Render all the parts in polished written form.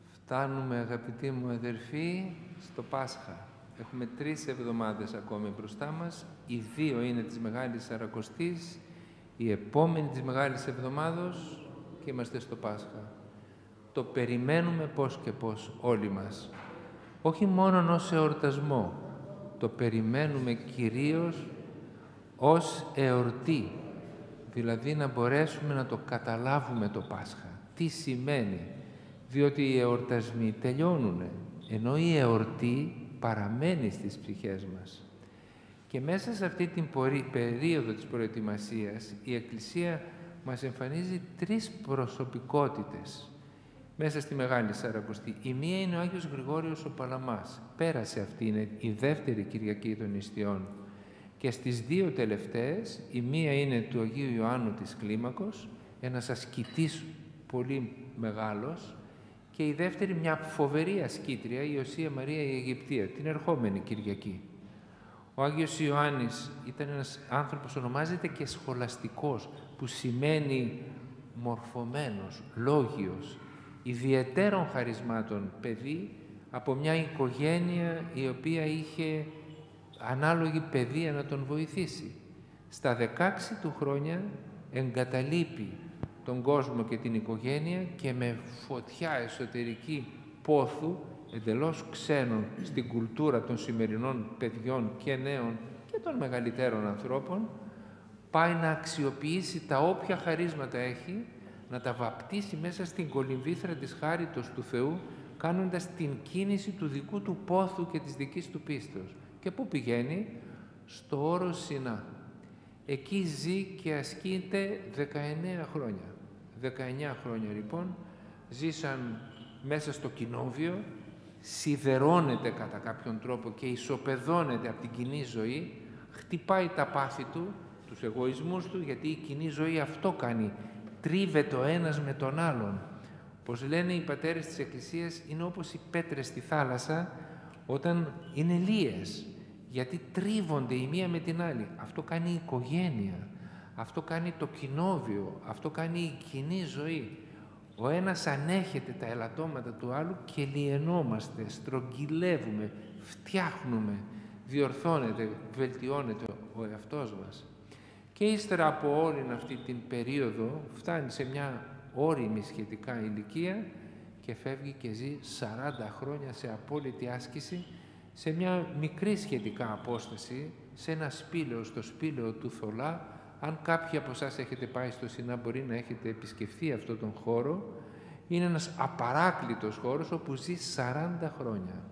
Φτάνουμε, αγαπητοί μου αδερφοί, στο Πάσχα. Έχουμε 3 εβδομάδες ακόμη μπροστά μας. Οι 2 είναι της Μεγάλης Σαρακοστής, η επόμενη της Μεγάλης Εβδομάδος και είμαστε στο Πάσχα. Το περιμένουμε πώς και πώς όλοι μας. Όχι μόνο ως εορτασμό, το περιμένουμε κυρίως ως εορτή. Δηλαδή να μπορέσουμε να το καταλάβουμε το Πάσχα. Τι σημαίνει. Διότι οι εορτασμοί τελειώνουν, ενώ η εορτή παραμένει στις ψυχές μας. Και μέσα σε αυτή την περίοδο της προετοιμασίας, η Εκκλησία μας εμφανίζει 3 προσωπικότητες μέσα στη Μεγάλη Σαρακοστή. Η μία είναι ο Άγιος Γρηγόριος ο Παλαμάς. Πέρασε αυτή, είναι η δεύτερη Κυριακή των Ιστιών. Και στις 2 τελευταίες, η μία είναι του Αγίου Ιωάννου της Κλίμακος, ένας ασκητής πολύ μεγάλος, και η δεύτερη μια φοβερή ασκήτρια, η Οσία Μαρία η Αιγυπτία, την ερχόμενη Κυριακή. Ο Άγιος Ιωάννης ήταν ένας άνθρωπος, ονομάζεται και σχολαστικός, που σημαίνει μορφωμένος, λόγιος, ιδιαιτέρων χαρισμάτων παιδί, από μια οικογένεια η οποία είχε ανάλογη παιδεία να τον βοηθήσει. Στα 16 του χρόνια εγκαταλείπει τον κόσμο και την οικογένεια και με φωτιά εσωτερική πόθου, εντελώς ξένων στην κουλτούρα των σημερινών παιδιών και νέων και των μεγαλύτερων ανθρώπων, πάει να αξιοποιήσει τα όποια χαρίσματα έχει, να τα βαπτίσει μέσα στην κολυμβήθρα της χάριτος του Θεού, κάνοντας την κίνηση του δικού του πόθου και της δικής του πίστεως. Και πού πηγαίνει? Στο όρος Σινά. Εκεί ζει και ασκείται 19 χρόνια. 19 χρόνια λοιπόν ζήσαν μέσα στο κοινόβιο, σιδερώνεται κατά κάποιον τρόπο και ισοπεδώνεται από την κοινή ζωή, χτυπάει τα πάθη του, τους εγωισμούς του, γιατί η κοινή ζωή αυτό κάνει, τρίβεται ο ένας με τον άλλον. Όπως λένε οι πατέρες της Εκκλησίας, είναι όπως οι πέτρες στη θάλασσα όταν είναι λίες, γιατί τρίβονται η μία με την άλλη. Αυτό κάνει η οικογένεια, αυτό κάνει το κοινόβιο, αυτό κάνει η κοινή ζωή. Ο ένας ανέχεται τα ελαττώματα του άλλου και λιενόμαστε, στρογγυλεύουμε, φτιάχνουμε, διορθώνεται, βελτιώνεται ο εαυτός μας. Και ύστερα από όλη αυτή την περίοδο φτάνει σε μια όριμη σχετικά ηλικία και φεύγει και ζει 40 χρόνια σε απόλυτη άσκηση, σε μια μικρή σχετικά απόσταση, σε ένα σπήλαιο, στο σπήλαιο του Θολά. Αν κάποιοι από εσάς έχετε πάει στο Σινά, μπορεί να έχετε επισκεφθεί αυτόν τον χώρο. Είναι ένας απαράκλητος χώρος όπου ζει 40 χρόνια.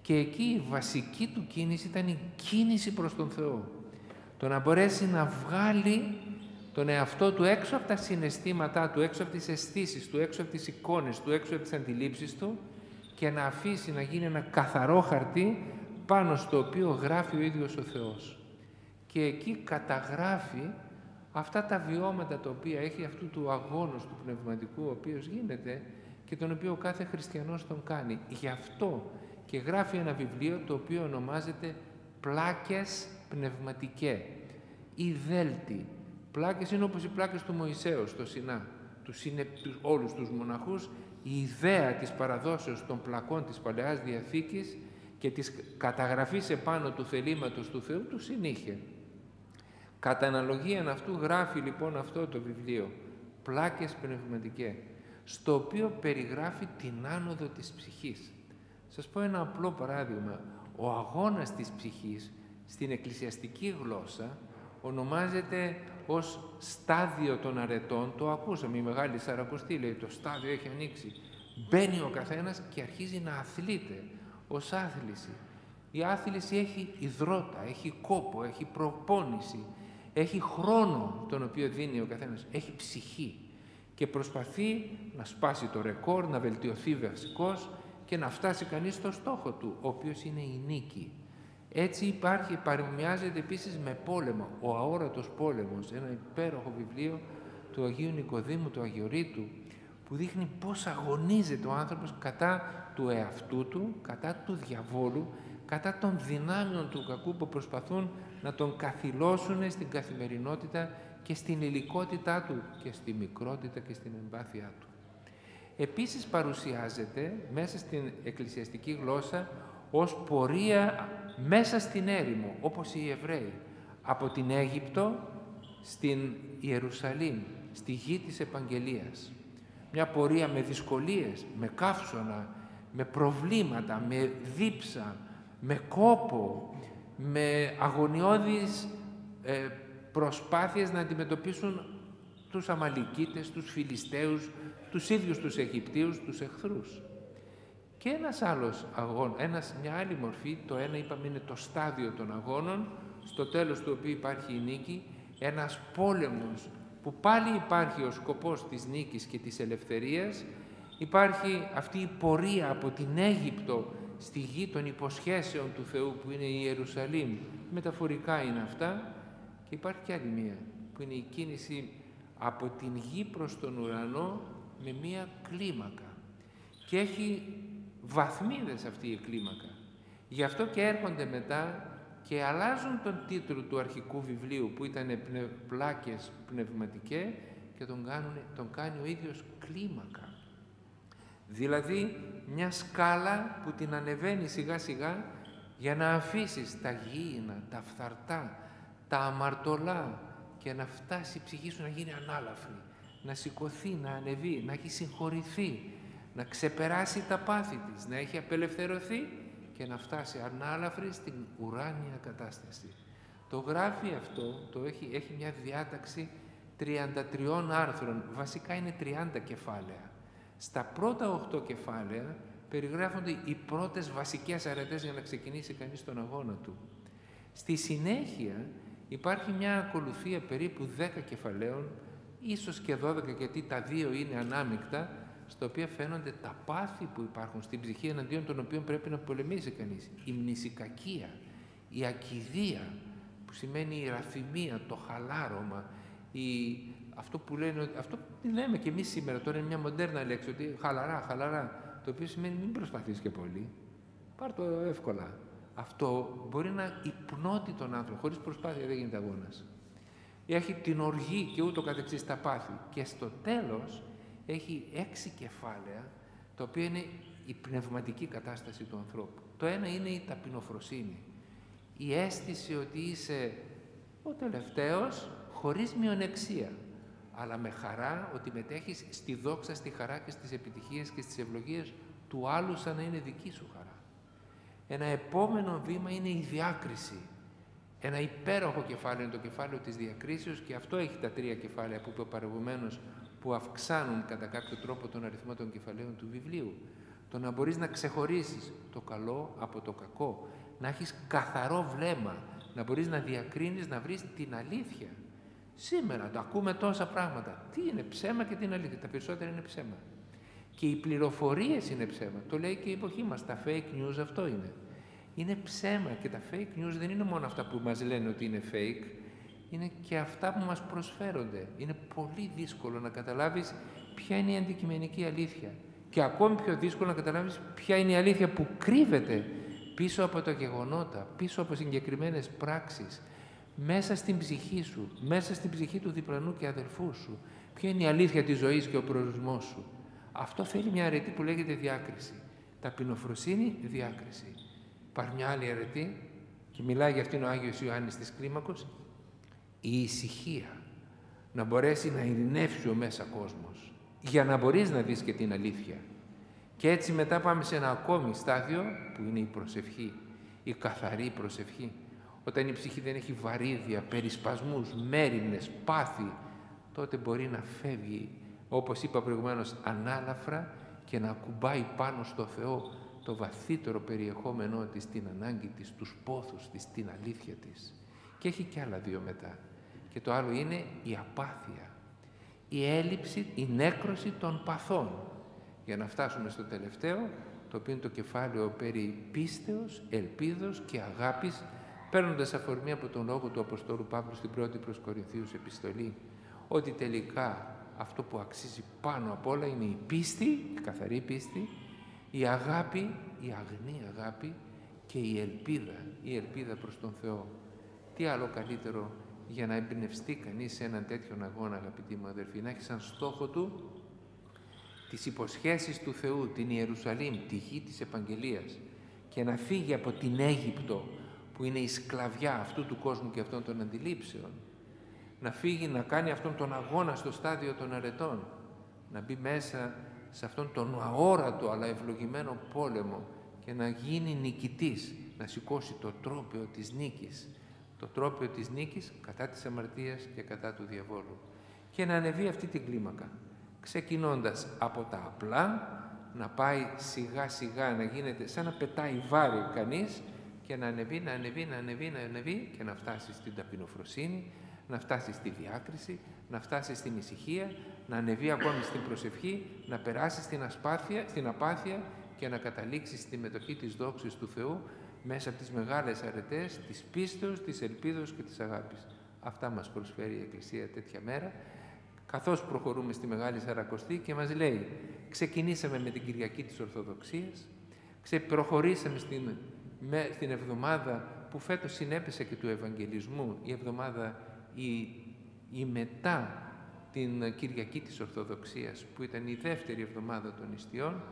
Και εκεί η βασική του κίνηση ήταν η κίνηση προς τον Θεό. Το να μπορέσει να βγάλει τον εαυτό του έξω από τα συναισθήματά του, έξω από τις αισθήσεις του, έξω από τις εικόνες του, έξω από τις αντιλήψεις του και να αφήσει να γίνει ένα καθαρό χαρτί πάνω στο οποίο γράφει ο ίδιος ο Θεός. Και εκεί καταγράφει αυτά τα βιώματα τα οποία έχει, αυτού του αγώνος του πνευματικού, ο οποίος γίνεται και τον οποίο κάθε χριστιανός τον κάνει. Γι' αυτό και γράφει ένα βιβλίο το οποίο ονομάζεται «Πλάκες πνευματικέ» ή «Δέλτη». Πλάκες είναι όπως οι πλάκες του Μωυσέως στο Σινά. Όλους τους μοναχούς, η ιδέα της παραδόσεως των πλακών της Παλαιάς Διαθήκης και της καταγραφής επάνω του θελήματος του Θεού του συνήχε. Κατά αναλογία αυτού γράφει λοιπόν αυτό το βιβλίο, «Πλάκες πνευματικέ», στο οποίο περιγράφει την άνοδο της ψυχής. Σας πω ένα απλό παράδειγμα. Ο αγώνας της ψυχής στην εκκλησιαστική γλώσσα ονομάζεται ως στάδιο των αρετών. Το ακούσαμε, η Μεγάλη Σαρακοστή λέει, το στάδιο έχει ανοίξει. Μπαίνει ο καθένας και αρχίζει να αθλείται ως άθληση. Η άθληση έχει υδρότα, έχει κόπο, έχει προπόνηση, έχει χρόνο τον οποίο δίνει ο καθένας, έχει ψυχή και προσπαθεί να σπάσει το ρεκόρ, να βελτιωθεί βασικός και να φτάσει κανείς στο στόχο του, ο οποίος είναι η νίκη. Έτσι παρομοιάζεται επίσης με πόλεμο, ο αόρατος πόλεμος, ένα υπέροχο βιβλίο του Αγίου Νικοδήμου, του Αγιορείτου, που δείχνει πώς αγωνίζεται ο άνθρωπος κατά του εαυτού του, κατά του διαβόλου, κατά των δυνάμεων του κακού που προσπαθούν να τον καθυλώσουν στην καθημερινότητα και στην υλικότητά του και στη μικρότητα και στην εμπάθειά του. Επίσης παρουσιάζεται μέσα στην εκκλησιαστική γλώσσα ως πορεία μέσα στην έρημο, όπως οι Εβραίοι, από την Αίγυπτο στην Ιερουσαλήμ, στη γη της Επαγγελίας. Μια πορεία με δυσκολίες, με καύσωνα, με προβλήματα, με δίψα, με κόπο, με αγωνιώδεις προσπάθειες να αντιμετωπίσουν τους Αμαλικίτες, τους Φιλιστέους, τους ίδιους τους Αιγυπτίους, τους εχθρούς. Και ένας άλλος αγώνας, μια άλλη μορφή, το ένα είπαμε είναι το στάδιο των αγώνων, στο τέλος του οποίου υπάρχει η νίκη, ένας πόλεμος που πάλι υπάρχει ο σκοπός της νίκης και της ελευθερίας, υπάρχει αυτή η πορεία από την Αίγυπτο στη γη των υποσχέσεων του Θεού που είναι η Ιερουσαλήμ, μεταφορικά είναι αυτά, και υπάρχει και άλλη μία που είναι η κίνηση από την γη προς τον ουρανό με μία κλίμακα και έχει βαθμίδες αυτή η κλίμακα. Γι' αυτό και έρχονται μετά και αλλάζουν τον τίτλο του αρχικού βιβλίου που ήταν πλάκες πνευματικές και τον κάνει ο ίδιος κλίμακα. Δηλαδή μια σκάλα που την ανεβαίνει σιγά σιγά για να αφήσεις τα γήινα, τα φθαρτά, τα αμαρτωλά και να φτάσει η ψυχή σου να γίνει ανάλαφρη, να σηκωθεί, να ανεβεί, να έχει συγχωρηθεί, να ξεπεράσει τα πάθη της, να έχει απελευθερωθεί και να φτάσει ανάλαφρη στην ουράνια κατάσταση. Το γράφει αυτό, έχει μια διάταξη 33 άρθρων, βασικά είναι 30 κεφάλαια. Στα πρώτα 8 κεφάλαια περιγράφονται οι πρώτες βασικές αρετές για να ξεκινήσει κανείς τον αγώνα του. Στη συνέχεια υπάρχει μια ακολουθία περίπου 10 κεφαλαίων, ίσως και 12, γιατί τα δύο είναι ανάμεικτα, στα οποία φαίνονται τα πάθη που υπάρχουν στην ψυχή εναντίον των οποίων πρέπει να πολεμήσει κανείς. Η μνησικακία, η ακηδία, που σημαίνει η ραθυμία, το χαλάρωμα, αυτό που λέμε και εμείς σήμερα, τώρα είναι μια μοντέρνα λέξη, ότι χαλαρά, το οποίο σημαίνει μην προσπαθείς και πολύ, πάρ' το εύκολα. Αυτό μπορεί να υπνώτει τον άνθρωπο, χωρίς προσπάθεια δεν γίνεται αγώνας. Έχει την οργή και ούτω καθεξής τα πάθη. Και στο τέλος έχει 6 κεφάλαια, τα οποία είναι η πνευματική κατάσταση του ανθρώπου. Το ένα είναι η ταπεινοφροσύνη. Η αίσθηση ότι είσαι ο τελευταίος, χωρίς μειονεξία, αλλά με χαρά ότι μετέχεις στη δόξα, στη χαρά και στις επιτυχίες και στις ευλογίες του άλλου σαν να είναι δική σου χαρά. Ένα επόμενο βήμα είναι η διάκριση. Ένα υπέροχο κεφάλαιο είναι το κεφάλαιο της διακρίσεως και αυτό έχει τα 3 κεφάλαια που είπε προηγουμένως, που αυξάνουν κατά κάποιο τρόπο τον αριθμό των κεφαλαίων του βιβλίου. Το να μπορείς να ξεχωρίσεις το καλό από το κακό, να έχεις καθαρό βλέμμα, να μπορείς να διακρίνεις, να βρεις την αλήθεια. Σήμερα το ακούμε τόσα πράγματα. Τι είναι ψέμα και τι είναι αλήθεια? Τα περισσότερα είναι ψέμα. Και οι πληροφορίες είναι ψέμα. Το λέει και η εποχή μας. Τα fake news αυτό είναι. Είναι ψέμα και τα fake news δεν είναι μόνο αυτά που μας λένε ότι είναι fake, είναι και αυτά που μας προσφέρονται. Είναι πολύ δύσκολο να καταλάβεις ποια είναι η αντικειμενική αλήθεια. Και ακόμη πιο δύσκολο να καταλάβεις ποια είναι η αλήθεια που κρύβεται πίσω από τα γεγονότα, πίσω από συγκεκριμένες πράξεις, μέσα στην ψυχή σου, μέσα στην ψυχή του διπλανού και αδελφού σου. Ποια είναι η αλήθεια της ζωής και ο προορισμός σου. Αυτό θέλει μια αρετή που λέγεται διάκριση. Ταπεινοφροσύνη, διάκριση. Υπάρχει μια άλλη αρετή και μιλάει για αυτήν ο Άγιος Ιωάννης της Κλίμακος, η ησυχία. Να μπορέσει να ειρηνεύσει ο μέσα κόσμος, για να μπορείς να δεις και την αλήθεια. Και έτσι μετά πάμε σε ένα ακόμη στάδιο που είναι η προσευχή, η καθαρή προσευχή. Όταν η ψυχή δεν έχει βαρύδια, περισπασμούς, μέριμνες, πάθη, τότε μπορεί να φεύγει, όπως είπα προηγουμένως, ανάλαφρα και να ακουμπάει πάνω στο Θεό το βαθύτερο περιεχόμενό της, την ανάγκη της, τους πόθους της, την αλήθεια της. Και έχει και άλλα 2 μετά. Και το άλλο είναι η απάθεια, η έλλειψη, η νέκρωση των παθών. Για να φτάσουμε στο τελευταίο, το οποίο είναι το κεφάλαιο περί πίστεως, ελπίδος και αγάπης, παίρνοντας αφορμή από τον λόγο του Αποστόλου Παύλου στην 1η προς Κορινθίους επιστολή, ότι τελικά αυτό που αξίζει πάνω απ' όλα είναι η πίστη, η καθαρή πίστη, η αγάπη, η αγνή αγάπη και η ελπίδα προς τον Θεό. Τι άλλο καλύτερο για να εμπνευστεί κανείς σε έναν τέτοιον αγώνα, αγαπητοί μου αδερφοί, να έχει σαν στόχο του τις υποσχέσεις του Θεού, την Ιερουσαλήμ, τη γη της Επαγγελίας, και να φύγει από την Αίγυπτο, που είναι η σκλαβιά αυτού του κόσμου και αυτών των αντιλήψεων, να φύγει να κάνει αυτόν τον αγώνα στο στάδιο των αρετών, να μπει μέσα σε αυτόν τον αόρατο αλλά ευλογημένο πόλεμο και να γίνει νικητής, να σηκώσει το τρόπαιο της νίκης, το τρόπαιο της νίκης κατά της αμαρτίας και κατά του διαβόλου, και να ανεβεί αυτή την κλίμακα, ξεκινώντας από τα απλά, να πάει σιγά σιγά, να γίνεται σαν να πετάει βάρη κανείς, και να ανεβεί, να ανεβεί, να ανεβεί, να ανεβεί, και να φτάσει στην ταπεινοφροσύνη, να φτάσει στη διάκριση, να φτάσει στην ησυχία, να ανεβεί ακόμη στην προσευχή, να περάσει στην απάθεια και να καταλήξει στη μετοχή της δόξης του Θεού μέσα από τις μεγάλες αρετές της πίστεως, της ελπίδος και της αγάπης. Αυτά μας προσφέρει η Εκκλησία τέτοια μέρα, καθώς προχωρούμε στη Μεγάλη Σαρακοστή και μας λέει: ξεκινήσαμε με την Κυριακή της Ορθοδοξίας, προχωρήσαμε στην εβδομάδα που φέτος συνέπεσε και του Ευαγγελισμού, η εβδομάδα η μετά την Κυριακή της Ορθοδοξίας, που ήταν η δεύτερη εβδομάδα των Ιστιών.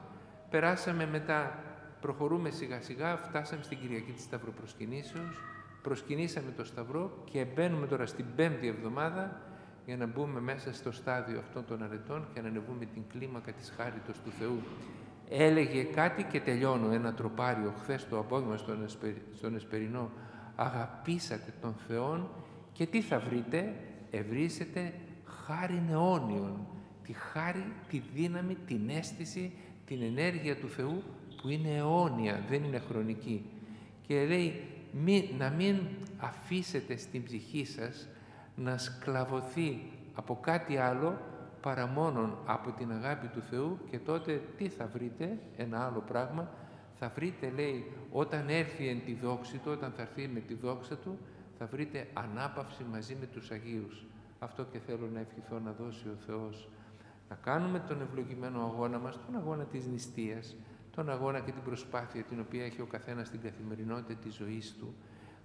Περάσαμε μετά, προχωρούμε σιγά σιγά, φτάσαμε στην Κυριακή της Σταυροπροσκυνήσεως, προσκυνήσαμε το Σταυρό και μπαίνουμε τώρα στην πέμπτη εβδομάδα για να μπούμε μέσα στο στάδιο αυτών των αρετών και να ανεβούμε την κλίμακα της χάριτος του Θεού. Έλεγε κάτι και τελειώνω, ένα τροπάριο χθες το απόγευμα στον Εσπερινό: αγαπήσατε τον Θεόν και τι θα βρείτε? Ευρύσετε χάριν αιώνιον, τη χάρη, τη δύναμη, την αίσθηση, την ενέργεια του Θεού που είναι αιώνια, δεν είναι χρονική. Και λέει να μην αφήσετε στην ψυχή σας να σκλαβωθεί από κάτι άλλο παρά μόνον από την αγάπη του Θεού, και τότε τι θα βρείτε? Ένα άλλο πράγμα θα βρείτε, λέει, όταν έρθει εν τη δόξη του, όταν θα έρθει με τη δόξα του, θα βρείτε ανάπαυση μαζί με τους Αγίους. Αυτό και θέλω να ευχηθώ να δώσει ο Θεός. Να κάνουμε τον ευλογημένο αγώνα μας, τον αγώνα της νηστείας, τον αγώνα και την προσπάθεια την οποία έχει ο καθένας στην καθημερινότητα της ζωής του,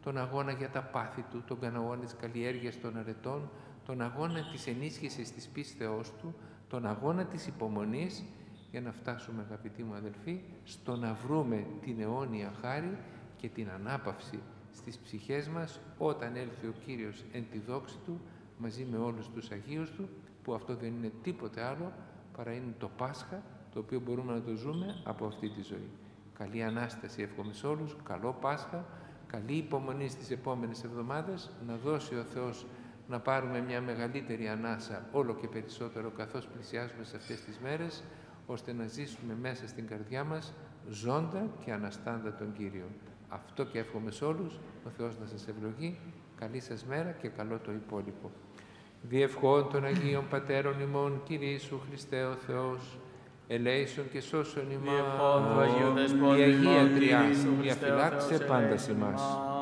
τον αγώνα για τα πάθη του, τον αγώνα της καλλιέργειας των αρετών, τον αγώνα της ενίσχυσης της πίστεώς του, τον αγώνα της υπομονής, για να φτάσουμε, αγαπητοί μου αδελφοί, στο να βρούμε την αιώνια χάρη και την ανάπαυση στις ψυχές μας όταν έλθει ο Κύριος εν τη δόξη του μαζί με όλους τους Αγίους του, που αυτό δεν είναι τίποτε άλλο παρά είναι το Πάσχα, το οποίο μπορούμε να το ζούμε από αυτή τη ζωή. Καλή Ανάσταση εύχομαι σε όλους, καλό Πάσχα, καλή υπομονή στις επόμενες εβδομάδες, να δώσει ο Θεός να πάρουμε μια μεγαλύτερη ανάσα όλο και περισσότερο καθώς πλησιάζουμε σε αυτές τις μέρες, ώστε να ζήσουμε μέσα στην καρδιά μας ζώντα και αναστάντα τον Κύριο. Αυτό και εύχομαι σε όλους, ο Θεός να σας ευλογεί, καλή σας μέρα και καλό το υπόλοιπο. Διευχών των Αγίων Πατέρων ημών, Κύριε Ιησού Χριστέ ο Θεός, ελέησον και σώσον ημάς. Διευχών του Αγίου Δεσπότη η Αγία ημών, Κύριε Τριάς, Ιησού Χριστέ ο διαφυλάξε Θεός, πάντα ελέησον ημάς. ημάς.